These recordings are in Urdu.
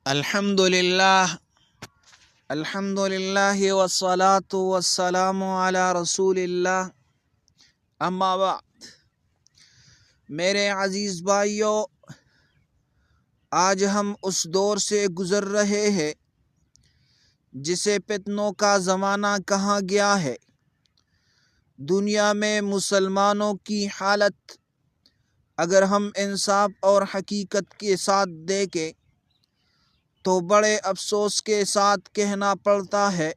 الحمدللہ والصلاة والسلام علی رسول اللہ، اما بعد۔ میرے عزیز بھائیو، آج ہم اس دور سے گزر رہے ہیں جسے فتنوں کا زمانہ کہا گیا ہے۔ دنیا میں مسلمانوں کی حالت اگر ہم انصاف اور حقیقت کے ساتھ دیکھیں تو بڑے افسوس کے ساتھ کہنا پڑتا ہے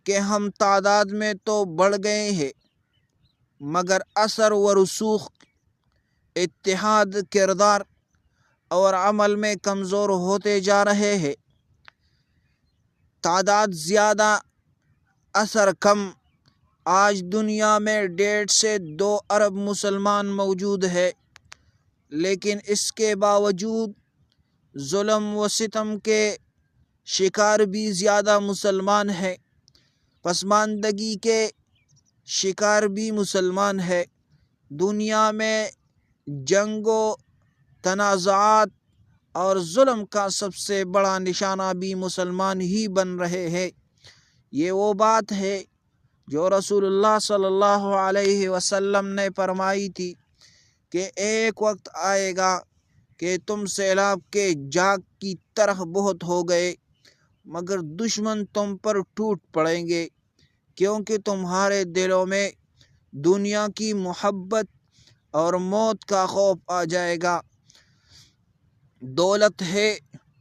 کہ ہم تعداد میں تو بڑھ گئے ہیں، مگر اثر و رسوخ، اتحاد، کردار اور عمل میں کمزور ہوتے جا رہے ہیں۔ تعداد زیادہ، اثر کم۔ آج دنیا میں 1.5 سے 2 ارب مسلمان موجود ہے، لیکن اس کے باوجود ظلم و ستم کے شکار بھی زیادہ مسلمان ہیں، پسماندگی کے شکار بھی مسلمان ہیں۔ دنیا میں جنگ و تنازعات اور ظلم کا سب سے بڑا نشانہ بھی مسلمان ہی بن رہے ہیں۔ یہ وہ بات ہے جو رسول اللہ صلی اللہ علیہ وسلم نے فرمائی تھی کہ ایک وقت آئے گا کہ تم سیلاب کے جاگ کی طرح بہت ہو گئے، مگر دشمن تم پر ٹوٹ پڑیں گے، کیونکہ تمہارے دلوں میں دنیا کی محبت اور موت کا خوف آ جائے گا۔ دولت ہے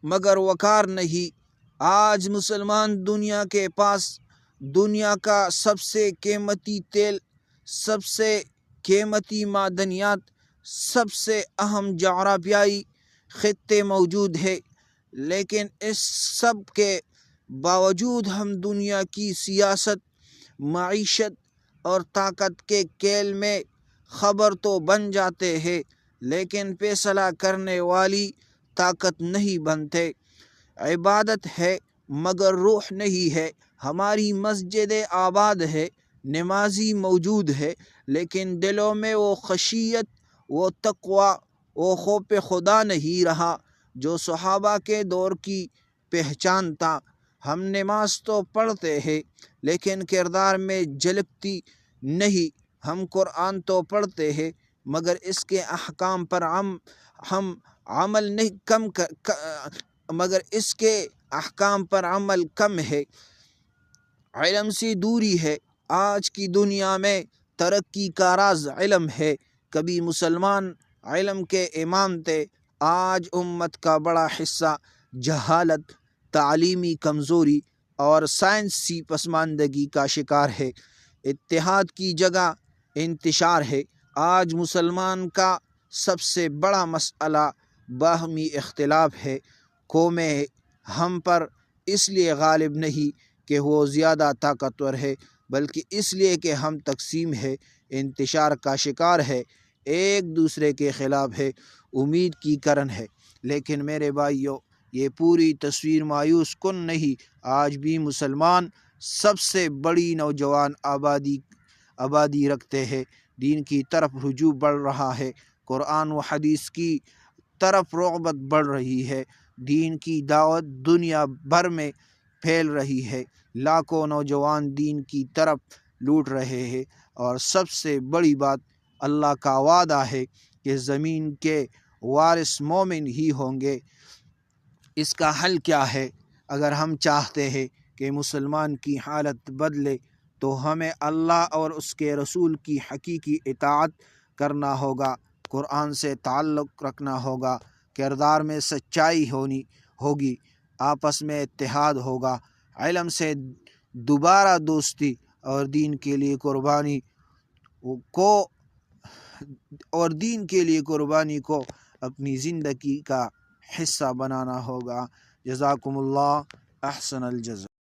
مگر وقار نہیں۔ آج مسلمان دنیا کے پاس دنیا کا سب سے قیمتی تیل، سب سے قیمتی معدنیات، سب سے اہم جغرافیائی خطے موجود ہے، لیکن اس سب کے باوجود ہم دنیا کی سیاست، معیشت اور طاقت کے کھیل میں خبر تو بن جاتے ہیں، لیکن فیصلہ کرنے والی طاقت نہیں بنتے۔ عبادت ہے مگر روح نہیں ہے۔ ہماری مسجدیں آباد ہے، نمازی موجود ہے، لیکن دلوں میں وہ خشیت، وہ تقوی، وہ خوف خدا نہیں رہا جو صحابہ کے دور کی پہچان تھا۔ ہم نماز تو پڑھتے ہیں لیکن کردار میں جھلکتی نہیں۔ ہم قرآن تو پڑھتے ہیں مگر اس کے احکام پر ہم عمل نہیں مگر اس کے احکام پر عمل کم ہے۔ علم سے دوری ہے۔ آج کی دنیا میں ترقی کا راز علم ہے۔ کبھی مسلمان علم کے امام تھے، آج امت کا بڑا حصہ جہالت، تعلیمی کمزوری اور سائنسی پسماندگی کا شکار ہے۔ اتحاد کی جگہ انتشار ہے۔ آج مسلمان کا سب سے بڑا مسئلہ باہمی اختلاف ہے۔ قومیں ہم پر اس لیے غالب نہیں کہ وہ زیادہ طاقتور ہے، بلکہ اس لیے کہ ہم تقسیم ہے، انتشار کا شکار ہے، ایک دوسرے کے خلاف ہے، امید کی کرن ہے۔ لیکن میرے بھائیو، یہ پوری تصویر مایوس کن نہیں۔ آج بھی مسلمان سب سے بڑی نوجوان آبادی رکھتے ہیں۔ دین کی طرف رجوع بڑھ رہا ہے، قرآن و حدیث کی طرف رغبت بڑھ رہی ہے، دین کی دعوت دنیا بھر میں پھیل رہی ہے، لاکھوں نوجوان دین کی طرف لوٹ رہے ہیں، اور سب سے بڑی بات، اللہ کا وعدہ ہے کہ زمین کے وارث مومن ہی ہوں گے۔ اس کا حل کیا ہے؟ اگر ہم چاہتے ہیں کہ مسلمان کی حالت بدلے تو ہمیں اللہ اور اس کے رسول کی حقیقی اطاعت کرنا ہوگا، قرآن سے تعلق رکھنا ہوگا، کردار میں سچائی ہوگی، آپس میں اتحاد ہوگا، علم سے دوبارہ دوستی اور دین کے لیے قربانی کو اپنی زندگی کا حصہ بنانا ہوگا۔ جزاکم اللہ احسن الجزا۔